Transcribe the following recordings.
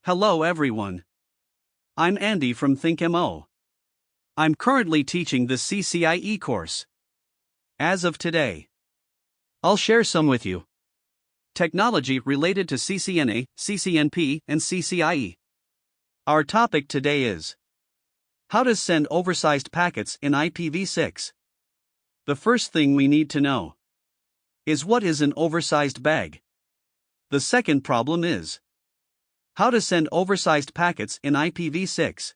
Hello everyone. I'm Andy from ThinkMo. I'm currently teaching the CCIE course. As of today, I'll share some with you. Technology related to CCNA, CCNP, and CCIE. Our topic today is how to send oversized packets in IPv6. The first thing we need to know is what is an oversized bag. The second problem is how to send oversized packets in IPv6.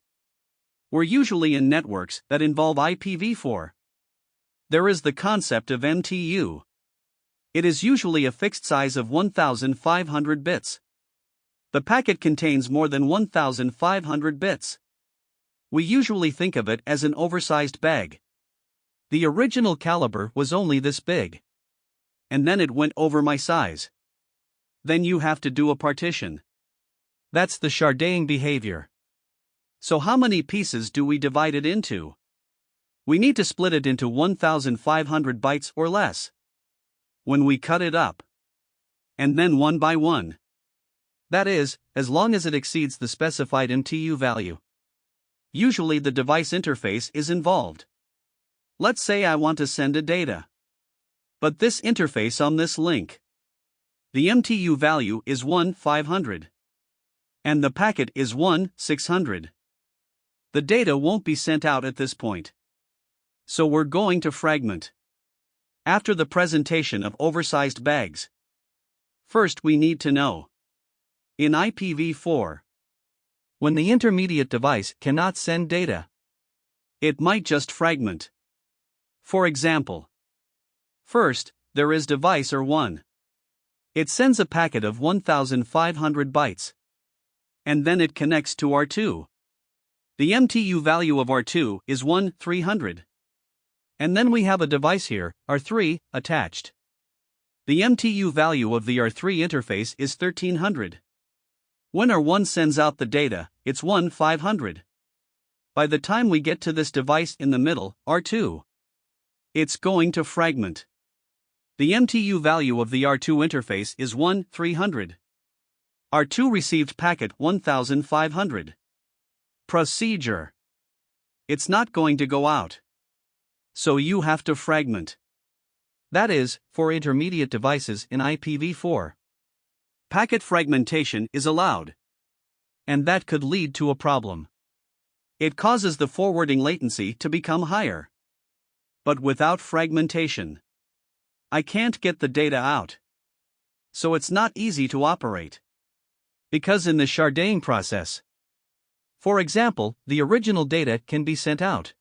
We're usually in networks that involve IPv4. There is the concept of MTU. It is usually a fixed size of 1,500 bits. The packet contains more than 1,500 bits. We usually think of it as an oversized bag. The original caliber was only this big. And then it went over my size. Then you have to do a partition. That's the sharding behavior. So how many pieces do we divide it into? We need to split it into 1,500 bytes or less. When we cut it up, and then one by one. That is, as long as it exceeds the specified MTU value. Usually the device interface is involved. Let's say I want to send a data. But this interface on this link. The MTU value is 1,500. And the packet is 1,600. The data won't be sent out at this point. So we're going to fragment. After the presentation of oversized bags. First we need to know. In IPv4, when the intermediate device cannot send data, it might just fragment. For example, first, there is device R1. It sends a packet of 1,500 bytes. And then it connects to R2. The MTU value of R2 is 1,300. And then we have a device here, R3, attached. The MTU value of the R3 interface is 1,300. When R1 sends out the data, it's 1,500. By the time we get to this device in the middle, R2, it's going to fragment. The MTU value of the R2 interface is 1,300. R2 received packet 1,500. Procedure. It's not going to go out. So you have to fragment. That is, for intermediate devices in IPv4. Packet fragmentation is allowed. And that could lead to a problem. It causes the forwarding latency to become higher. But without fragmentation, I can't get the data out. So it's not easy to operate. Because in the sharding process, for example, the original data can be sent out,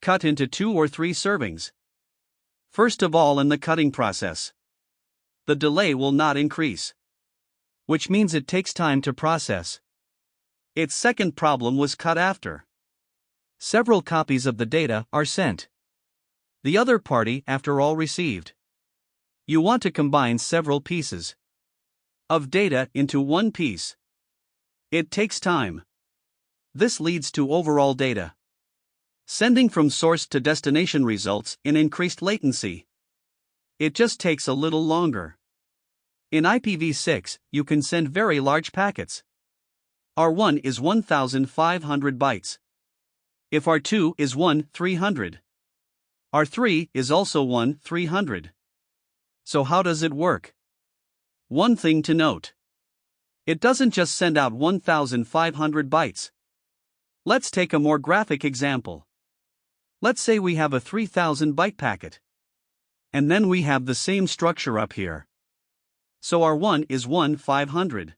cut into 2 or 3 servings. First of all, in the cutting process, the delay will not increase, which means it takes time to process. Its second problem was cut after. Several copies of the data are sent. The other party, after all, received. You want to combine several pieces of data into one piece. It takes time. This leads to overall data sending from source to destination results in increased latency. It just takes a little longer. In IPv6, you can send very large packets. R1 is 1,500 bytes. If R2 is 1,300. R3 is also 1,300. So how does it work? One thing to note. It doesn't just send out 1,500 bytes. Let's take a more graphic example. Let's say we have a 3,000 byte packet. And then we have the same structure up here. So R1 is 1,500.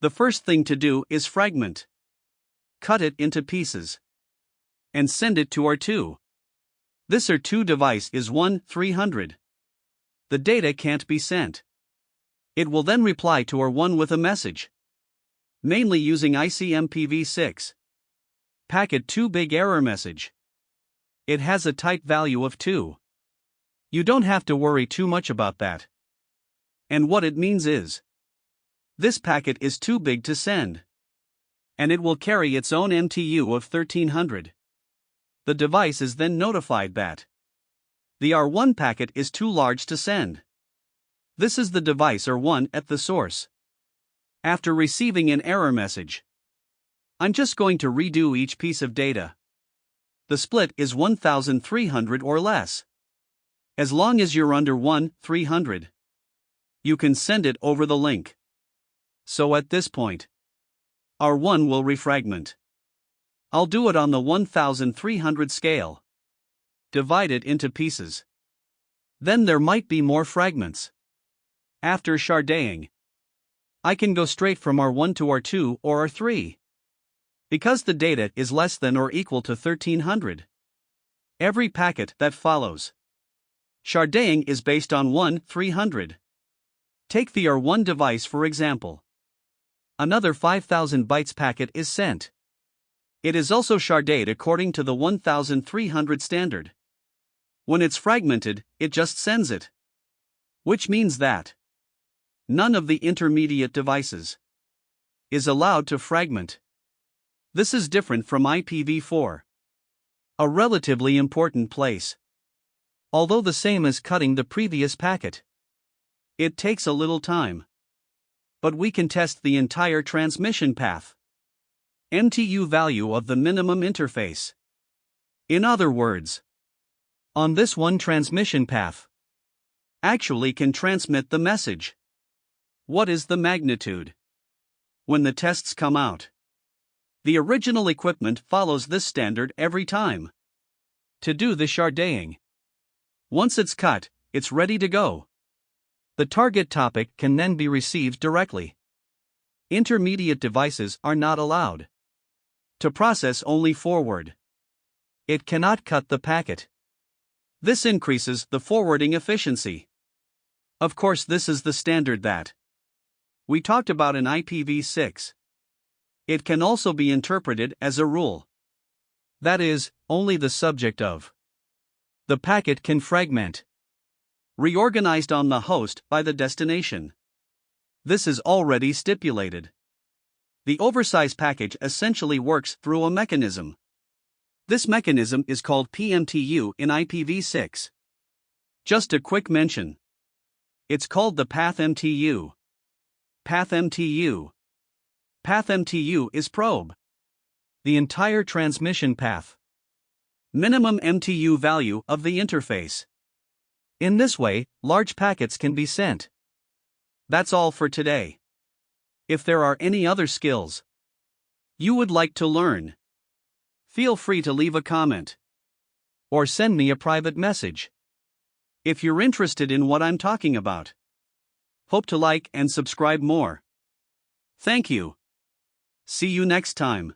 The first thing to do is fragment. Cut it into pieces. And send it to R2. This R2 device is 1,300. The data can't be sent. It will then reply to R1 with a message. Mainly using IPv6. Packet 2 big error message. It has a type value of 2. You don't have to worry too much about that. And what it means is, this packet is too big to send. And it will carry its own MTU of 1,300. The device is then notified that the R1 packet is too large to send. This is the device R1 at the source. After receiving an error message, I'm just going to redo each piece of data. The split is 1300 or less. As long as you're under 1,300, you can send it over the link. So at this point, our 1 will refragment. I'll do it on the 1300 scale. Divide it into pieces. Then there might be more fragments. After shardaying, I can go straight from R1 to R2 or R3. Because the data is less than or equal to 1300. Every packet that follows shardaying is based on 1,300. Take the R1 device for example. Another 5000 bytes packet is sent. It is also shardayed according to the 1300 standard. When it's fragmented, it just sends it. Which means that none of the intermediate devices is allowed to fragment. This is different from IPv4. A relatively important place. Although the same as cutting the previous packet. It takes a little time. But we can test the entire transmission path. MTU value of the minimum interface. In other words, on this one transmission path, actually can transmit the message. What is the magnitude? When the tests come out, the original equipment follows this standard every time. To do the shardaying. Once it's cut, it's ready to go. The target topic can then be received directly. Intermediate devices are not allowed to process only forward. It cannot cut the packet. This increases the forwarding efficiency. Of course, this is the standard that we talked about in IPv6. It can also be interpreted as a rule. That is, only the subject of the packet can fragment. Reorganized on the host by the destination. This is already stipulated. The oversized package essentially works through a mechanism. This mechanism is called PMTU in IPv6. Just a quick mention. It's called the path MTU. Path MTU. Path MTU is probe. The entire transmission path. Minimum MTU value of the interface. In this way, large packets can be sent. That's all for today. If there are any other skills you would like to learn, feel free to leave a comment or send me a private message. If you're interested in what I'm talking about, hope to like and subscribe more. Thank you. See you next time.